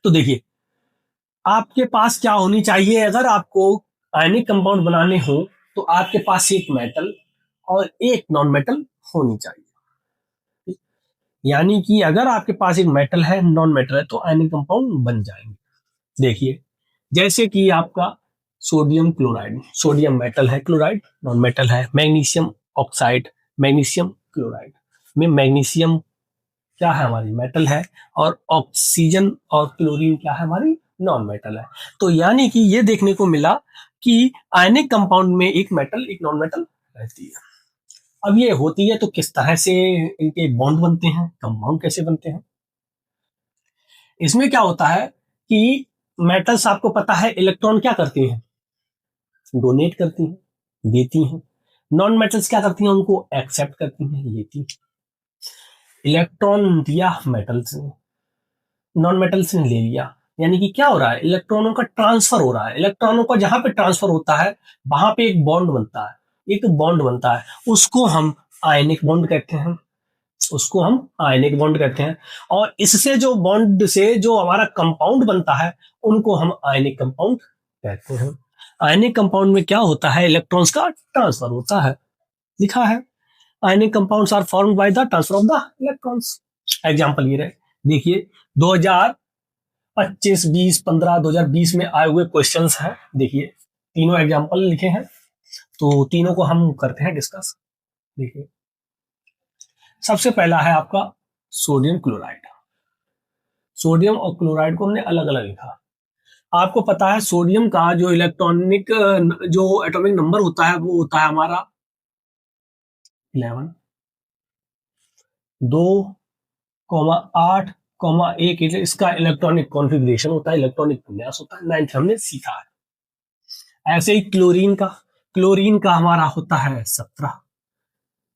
तो देखिए, आपके पास क्या होनी चाहिए, अगर आपको आयनिक कंपाउंड बनाने हो तो आपके पास एक मेटल और एक नॉन मेटल होनी चाहिए। यानी कि अगर आपके पास एक मेटल है, नॉन मेटल है, तो आयनिक कंपाउंड बन जाएंगे। देखिए, जैसे कि आपका सोडियम क्लोराइड, सोडियम मेटल है, क्लोराइड नॉन मेटल है। मैग्नीशियम ऑक्साइड, मैग्नीशियम क्लोराइड में मैग्नीशियम क्या है, हमारी मेटल है, और ऑक्सीजन और क्लोरीन क्या है, हमारी नॉन मेटल है। तो यानी कि ये देखने को मिला कि आयनिक कंपाउंड में एक मेटल एक नॉन मेटल रहती है। अब ये होती है तो किस तरह से इनके बॉन्ड बनते हैं, कंपाउंड कैसे बनते हैं। इसमें क्या होता है कि मेटल्स, आपको पता है, इलेक्ट्रॉन क्या करती हैं, डोनेट करती हैं, देती हैं। नॉन मेटल्स क्या करती हैं, उनको एक्सेप्ट करती हैं, लेती हैं। इलेक्ट्रॉन दिया मेटल्स ने, नॉन मेटल्स ने ले लिया। यानी कि क्या हो रहा है, इलेक्ट्रॉनों का ट्रांसफर हो रहा है। इलेक्ट्रॉनों का जहां पे ट्रांसफर होता है वहां पे एक बॉन्ड बनता है, एक बॉन्ड बनता है, उसको हम आयनिक बॉन्ड कहते हैं, उसको हम आयनिक बॉन्ड कहते हैं। और इससे जो बॉन्ड से जो हमारा कंपाउंड बनता है, उनको हम आयनिक कंपाउंड कहते हैं। आयनिक कंपाउंड में क्या होता है, इलेक्ट्रॉन्स का ट्रांसफर होता है। लिखा है, ionic compounds are formed by the transfer of the electrons. Example ये रहे, देखिए 2025, 20, 15, 2020 में आए हुए क्वेश्चंस हैं। देखिए, तीनों एग्जांपल लिखे हैं, तो तीनों को हम करते हैं डिस्कस। देखिए, सबसे पहला है आपका सोडियम क्लोराइड। सोडियम और क्लोराइड को हमने अलग अलग लिखा। आपको पता है सोडियम का जो इलेक्ट्रॉनिक जो एटॉमिक नंबर होता है वो होता है हमारा 11, 2,8,1। इसका इलेक्ट्रॉनिक कॉन्फ़िगरेशन होता है, इलेक्ट्रॉनिक विन्यास होता है, 9th हमने सीखा है। ऐसे ही क्लोरीन का हमारा होता है 17,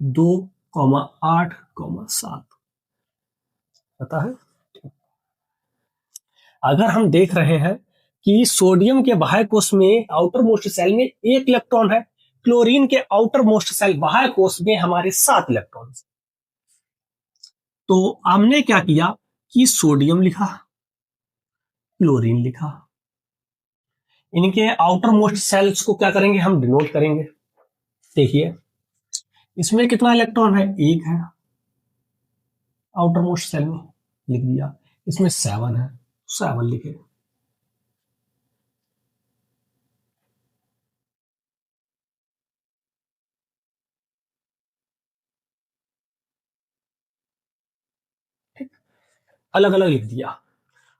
2,8,7। पता है, अगर हम देख रहे हैं कि सोडियम के बाह्य कोश में, आउटर मोस्ट सेल में 1 इलेक्ट्रॉन है, क्लोरीन के आउटर मोस्ट सेल बाह्य कोश में हमारे 7 इलेक्ट्रॉन। तो हमने क्या किया कि सोडियम लिखा, क्लोरीन लिखा, इनके आउटर मोस्ट सेल्स को क्या करेंगे, हम डिनोट करेंगे। देखिए, इसमें कितना इलेक्ट्रॉन है, 1 है, आउटर मोस्ट सेल में लिख दिया। इसमें 7 है, 7 लिखे। अलग अलग लिख दिया।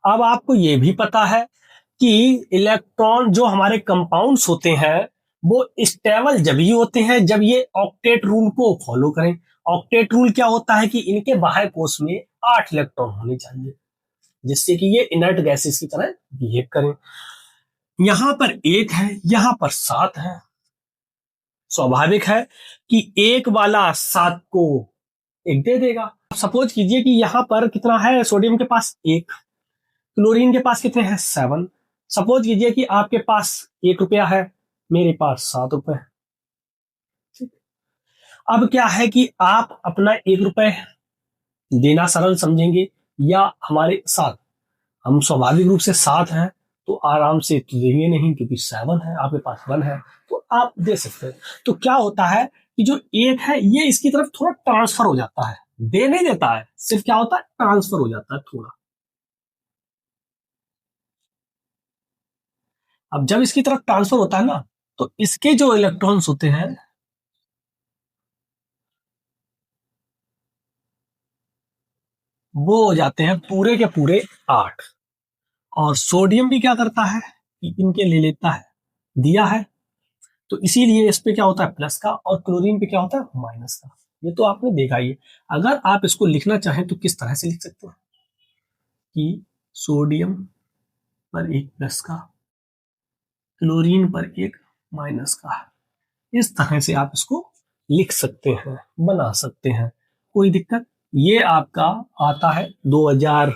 अब आपको यह भी पता है कि इलेक्ट्रॉन जो हमारे कंपाउंड्स होते हैं वो स्टेबल जब ही होते हैं जब ये ऑक्टेट रूल को फॉलो करें। ऑक्टेट रूल क्या होता है कि इनके बाह्य कोश में 8 इलेक्ट्रॉन होने चाहिए, जिससे कि ये इनर्ट गैसेस की तरह बिहेव करें। यहां पर 1 है, यहां पर 7 है। स्वाभाविक है कि 1 वाला 7 को 1 दे देगा। सपोज कीजिए कि यहां पर कितना है, सोडियम के पास 1, क्लोरीन के पास कितने हैं, 7। सपोज कीजिए कि आपके पास 1 रुपया है, मेरे पास 7 रुपए। अब क्या है कि आप अपना 1 रुपए देना सरल समझेंगे या हमारे साथ, हम स्वाभाविक रूप से 7 हैं तो आराम से तो देंगे नहीं, क्योंकि 7 है, आपके पास 1 है तो आप दे सकते हैं। तो क्या होता है कि जो 1 है ये इसकी तरफ थोड़ा ट्रांसफर हो जाता है, दे नहीं देता है, सिर्फ क्या होता है, ट्रांसफर हो जाता है थोड़ा। अब जब इसकी तरफ ट्रांसफर होता है ना, तो इसके जो इलेक्ट्रॉन्स होते हैं वो हो जाते हैं पूरे के पूरे 8। और सोडियम भी क्या करता है कि इनके ले लेता है, दिया है, तो इसीलिए इस पे क्या होता है, प्लस का, और क्लोरीन पे क्या होता है, माइनस का। ये तो आपने देखा ही है। अगर आप इसको लिखना चाहें तो किस तरह से लिख सकते हैं कि सोडियम पर 1 प्लस का, क्लोरीन पर 1 माइनस का। इस तरह से आप इसको लिख सकते हैं, बना सकते हैं, कोई दिक्कत। ये आपका आता है 2000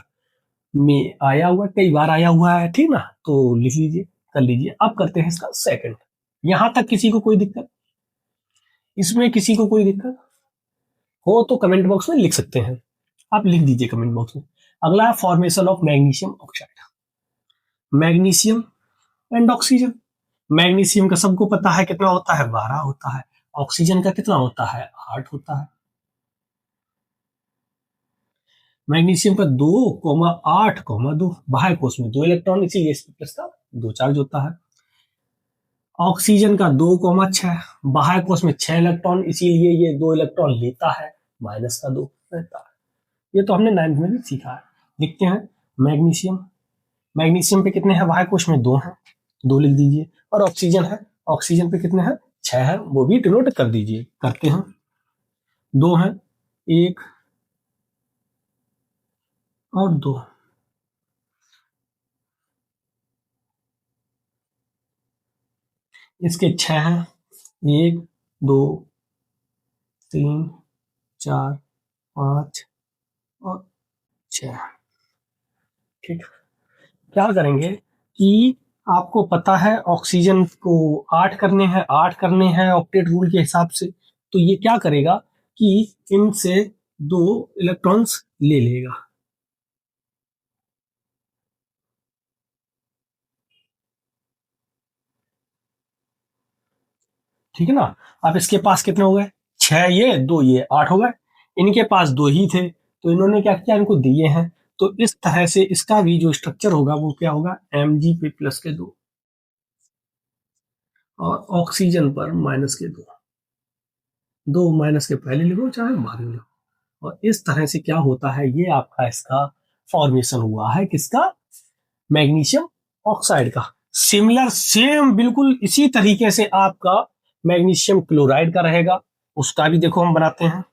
में आया हुआ, कई बार आया हुआ है, ठीक ना, तो लिख लीजिए, कर लीजिए। अब करते हैं इसका सेकंड। यहां तक किसी को कोई दिक्कत, इसमें किसी को कोई दिक्कत हो तो कमेंट बॉक्स में लिख सकते हैं, आप लिख दीजिए कमेंट बॉक्स में। अगला है formation of magnesium oxide. Magnesium and oxygen. Magnesium का सबको पता है कितना होता है, 12 होता है। ऑक्सीजन का कितना होता है, 8 होता है। मैग्नीशियम का 2,8,2 बाह्य कोश में 2 इलेक्ट्रॉन, इसीलिए इस प्लस का 2 चार्ज होता है। ऑक्सीजन का 2,6 बाह्य कोश में 6 इलेक्ट्रॉन, इसीलिए ये 2 इलेक्ट्रॉन लेता है, माइनस का 2 रहता है। ये तो हमने 9th में भी सीखा है। देखते हैं मैग्नीशियम। मैग्नीशियम पे कितने हैं, बाह्य कोश में 2 हैं, 2 लिख दीजिए। और ऑक्सीजन है, ऑक्सीजन पे कितने हैं, 6 है, वो भी डिनोट कर दीजिए। करते हैं, 2 हैं, 1 और 2। इसके 6 हैं, 1 2 3 4 5 और 6। ठीक, क्या करेंगे कि आपको पता है ऑक्सीजन को 8 करने हैं, 8 करने हैं ऑक्टेट रूल के हिसाब से, तो ये क्या करेगा कि इनसे 2 इलेक्ट्रॉन्स ले लेगा। ठीक है ना। अब इसके पास कितने हो गए, 6 ये 2 ये 8 हो गए। इनके पास 2 ही थे, तो इन्होंने क्या किया, इनको दिए हैं। तो इस तरह से इसका भी जो स्ट्रक्चर होगा वो क्या होगा, Mg पे प्लस के 2 और ऑक्सीजन पर माइनस के 2। 2 माइनस के पहले लिखो चाहे बाद में लिखो। और इस तरह से क्या होता है, ये आपका इसका फॉर्मेशन हुआ है किसका, मैग्नीशियम ऑक्साइड का। सिमिलर सेम बिल्कुल इसी तरीके से आपका मैग्नीशियम क्लोराइड का रहेगा, उसका भी देखो हम बनाते हैं।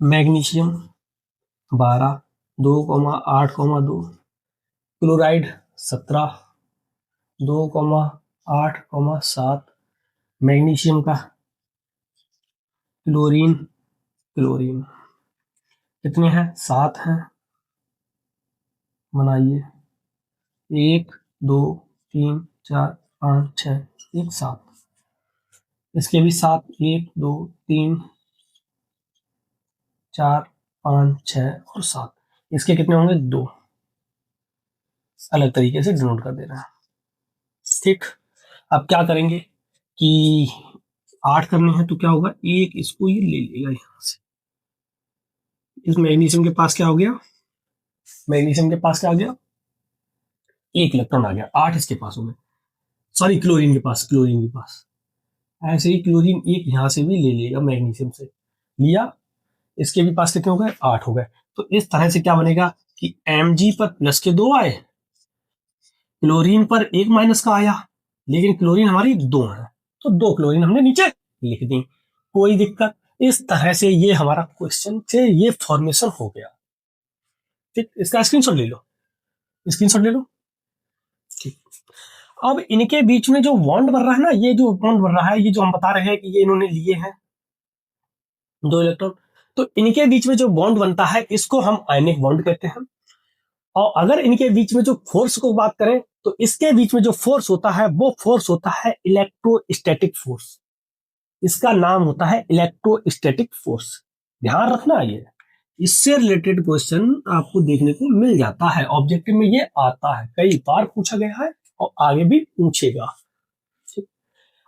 मैग्नीशियम 12, 2,8,2, क्लोराइड 17, 2,8,7, मैग्नीशियम का क्लोरीन, क्लोरीन कितने हैं, 7 हैं, बनाइए 1 2 3 4 5 6 1 7। इसके भी 7, 1 2 3 4 5 6 और 7। इसके कितने होंगे, 2। अलग तरीके से डिनोट कर दे रहा है। ठीक, अब क्या करेंगे कि 8 करने हैं, तो क्या होगा, एक इसको ये ले लेगा यहां से। इस मैग्नीशियम के पास क्या हो गया, मैग्नीशियम के पास क्या आ गया, एक इलेक्ट्रॉन आ गया, 8 इसके पास हो गए। सॉरी, क्लोरीन के पास, क्लोरीन के पास। ऐसे ही क्लोरीन एक यहां से भी ले लेगा, मैग्नीशियम से लिया, इसके भी पास कितने हो गए, 8 हो गए। तो इस तरह से क्या बनेगा कि Mg पर प्लस के 2 आए, क्लोरीन पर एक माइनस का आया, लेकिन क्लोरीन हमारी 2 है, तो 2 क्लोरीन हमने नीचे लिख दी, कोई दिक्कत। इस तरह से ये हमारा क्वेश्चन से ये फॉर्मेशन हो गया। ठीक, इसका स्क्रीनशॉट ले लो, स्क्रीनशॉट ले लो। ठीक, अब इनके बीच में जो बॉन्ड बन रहा है ना, ये जो बॉन्ड बन रहा है, ये जो हम बता रहे हैं कि ये इन्होंने लिए हैं 2 इलेक्ट्रॉन, तो इनके बीच में जो बॉन्ड बनता है इसको हम आयनिक बॉन्ड कहते हैं। और अगर इनके बीच में जो फोर्स को बात करें, तो इसके बीच में जो फोर्स होता है वो फोर्स होता है इलेक्ट्रोस्टैटिक फोर्स। इसका नाम होता है इलेक्ट्रोस्टैटिक फोर्स। ध्यान रखना, ये इससे रिलेटेड क्वेश्चन आपको देखने को मिल जाता है, ऑब्जेक्टिव में ये आता है, कई बार पूछा गया है और आगे भी पूछेगा।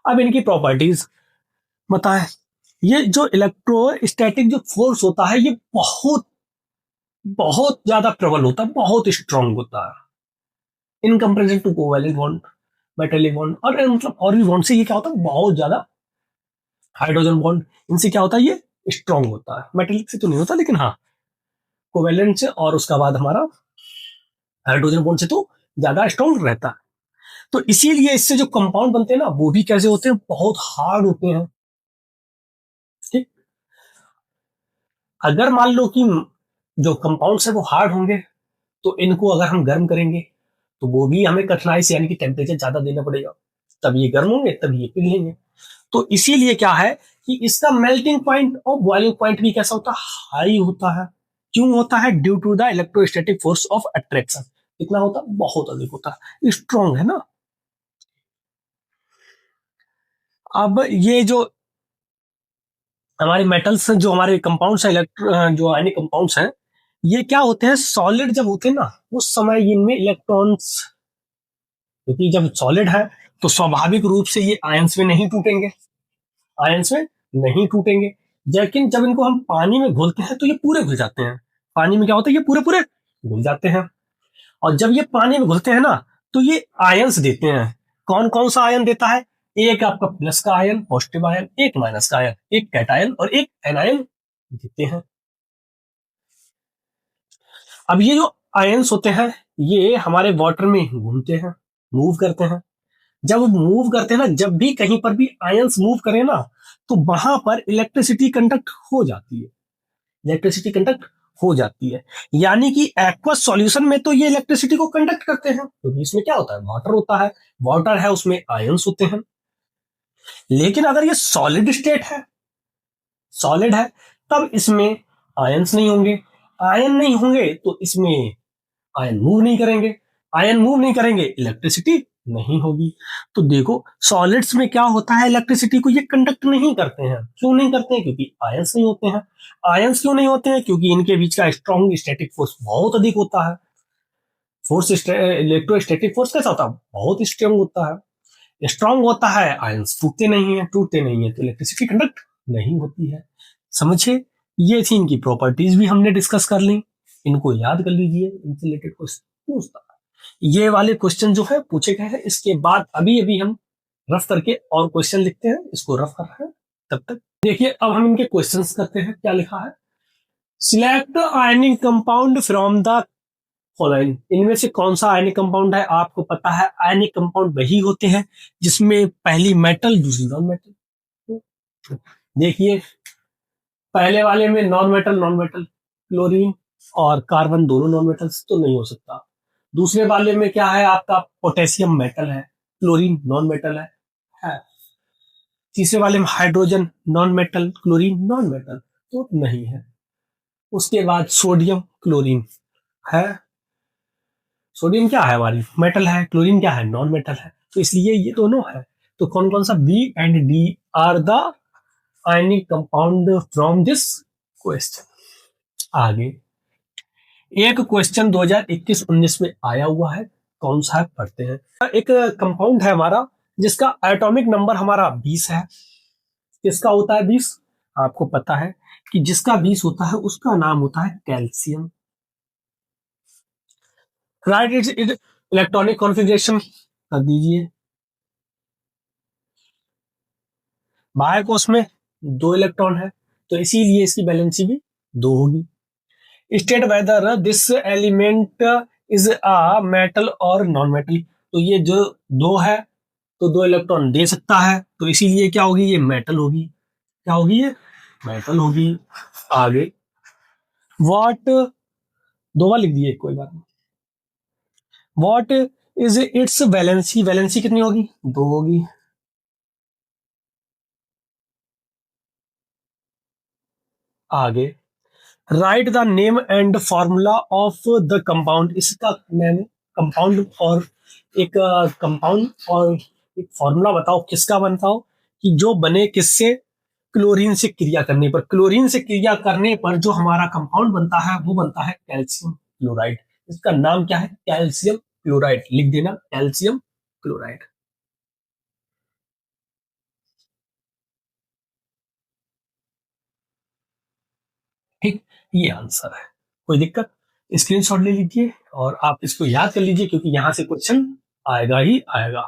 अब इनकी प्रॉपर्टीज बताएं। ये जो इलेक्ट्रोस्टैटिक जो फोर्स होता है, ये बहुत बहुत ज्यादा प्रबल होता है, बहुत स्ट्रांग होता है in comparison to covalent bond, metallic bond, और मतलब और भी बॉन्ड से ये क्या होता है, बहुत ज्यादा। हाइड्रोजन बॉन्ड, इनसे क्या होता है, ये स्ट्रांग होता है। मेटेलिक से तो नहीं होता, लेकिन हाँ कोवैलेंट से और उसका बाद हमारा हाइड्रोजन बॉन्ड से तो ज्यादा स्ट्रांग रहता है। तो इसीलिए इससे जो कंपाउंड बनते हैं ना, वो भी कैसे होते हैं, बहुत हार्ड होते हैं। ठीक, अगर मान लो कि जो कंपाउंड है वो हार्ड होंगे, तो इनको अगर हम गर्म करेंगे तो वो भी हमें कठिनाई से, यानी कि टेम्परेचर ज्यादा देना पड़ेगा, तब ये गर्म होंगे, तब ये पिघलेंगे। तो इसीलिए क्या है कि इसका मेल्टिंग पॉइंट और बॉइलिंग पॉइंट भी कैसा होता है, हाई होता है। क्यों होता है, due to the electrostatic force of attraction. कितना होता है, बहुत अधिक होता है, स्ट्रॉन्ग है ना। अब ये जो हमारे मेटल्स जो हमारे कंपाउंड्स है, जो आयनिक कंपाउंड्स हैं, ये क्या होते हैं, सॉलिड जब होते हैं ना उस समय इनमें इलेक्ट्रॉन्स, क्योंकि जब सॉलिड है तो स्वाभाविक रूप से ये आयंस में नहीं टूटेंगे, आयंस में नहीं टूटेंगे। लेकिन जब इनको हम पानी में घोलते हैं तो ये पूरे घुल जाते हैं। पानी में क्या होता है, ये पूरे पूरे घुल जाते हैं। और जब ये पानी में घुलते हैं ना तो ये आयंस देते हैं। कौन कौन सा आयन देता है, एक आपका प्लस का आयन, पॉजिटिव आयन, एक माइनस का आयन, एक कैटायन और एक एनायन देते हैं। अब ये जो आयंस होते हैं ये हमारे वाटर में घूमते हैं, मूव करते हैं। जब मूव करते हैं ना, जब भी कहीं पर भी आयंस मूव करें ना तो वहां पर इलेक्ट्रिसिटी कंडक्ट हो जाती है, इलेक्ट्रिसिटी कंडक्ट हो जाती है। यानी कि एक्वस सॉल्यूशन में तो ये इलेक्ट्रिसिटी को कंडक्ट करते हैं क्योंकि इसमें क्या होता है, वाटर होता है, वाटर है उसमें आयंस होते हैं। लेकिन अगर ये सॉलिड स्टेट है, सॉलिड है, तब इसमें आयंस नहीं होंगे। आयन नहीं होंगे तो इसमें आयन मूव नहीं करेंगे, आयन मूव नहीं करेंगे, इलेक्ट्रिसिटी नहीं होगी। तो देखो सॉलिड्स में क्या होता है, इलेक्ट्रिसिटी को ये कंडक्ट नहीं करते हैं। क्यों नहीं करते हैं, क्योंकि आयंस नहीं होते हैं। आयंस क्यों नहीं होते हैं, क्योंकि इनके बीच का स्ट्रॉन्ग स्टैटिक फोर्स बहुत अधिक होता है। फोर्स, इलेक्ट्रोस्टैटिक फोर्स कैसा होता है, बहुत स्ट्रांग होता है, स्ट्रांग होता है। आयंस टूटते नहीं है, टूटते नहीं है तो इलेक्ट्रिसिटी कंडक्ट नहीं होती है। समझे, ये थी इनकी प्रॉपर्टीज भी हमने डिस्कस कर ली, इनको याद कर लीजिए, इनसे रिलेटेड क्वेश्चन पूछता है। ये वाले क्वेश्चन जो है पूछे गए हैं। इसके बाद अभी अभी हम रफ करके और क्वेश्चन लिखते हैं, इसको रफ कर रहे हैं। तब तक देखिए, अब हम इनके क्वेश्चंस करते हैं। क्या लिखा है, select ionic compound from the following. इनमें से कौन सा आयनिक कंपाउंड है, आपको पता है आयनिक कंपाउंड वही होते हैं जिसमें पहली मेटल दूसरी नॉन मेटल। देखिए पहले वाले में नॉन मेटल क्लोरीन और कार्बन दोनों नॉन मेटल्स, तो नहीं हो सकता। दूसरे वाले में क्या है, आपका पोटेशियम मेटल है, क्लोरीन नॉन मेटल है। तीसरे वाले में hydrogen non metal, chlorine non metal, तो नहीं है। उसके बाद सोडियम क्लोरीन है, सोडियम क्या है, हमारी मेटल है, क्लोरीन क्या है, नॉन मेटल है, तो इसलिए ये दोनों है। तो कौन कौन सा, B and D are the ionic compound from this question. आगे एक क्वेश्चन 2021-19 में आया हुआ है, कौन सा है पढ़ते हैं। एक कंपाउंड है हमारा जिसका एटॉमिक नंबर हमारा 20 है। किसका होता है 20, आपको पता है कि जिसका 20 होता है उसका नाम होता है calcium. Right it's electronic configuration कर दीजिए। बाहर कोश में 2 इलेक्ट्रॉन है तो इसीलिए इसकी वैलेंसी भी 2 होगी। State whether this element is a metal और नॉन मेटल, तो ये जो 2 है तो 2 इलेक्ट्रॉन दे सकता है, तो इसीलिए क्या होगी, ये मेटल होगी। क्या होगी, ये मेटल होगी। आगे व्हाट, 2 बार लिख दिए कोई बात नहीं। What is it's valency, valency कितनी होगी, 2 होगी। आगे right the name and formula of the compound, इसका नेम कंपाउंड और एक कंपाउंड और एक फॉर्मूला बताओ किसका बनता हो, कि जो बने किससे, क्लोरीन से क्रिया करने पर। क्लोरीन से क्रिया करने पर जो हमारा कंपाउंड बनता है वो बनता है कैल्शियम क्लोराइड। इसका नाम क्या है, कैल्शियम क्लोराइड, लिख देना कैल्शियम क्लोराइड। ठीक, ये आंसर है। कोई दिक्कत, स्क्रीनशॉट ले लीजिए और आप इसको याद कर लीजिए क्योंकि यहां से क्वेश्चन आएगा ही आएगा।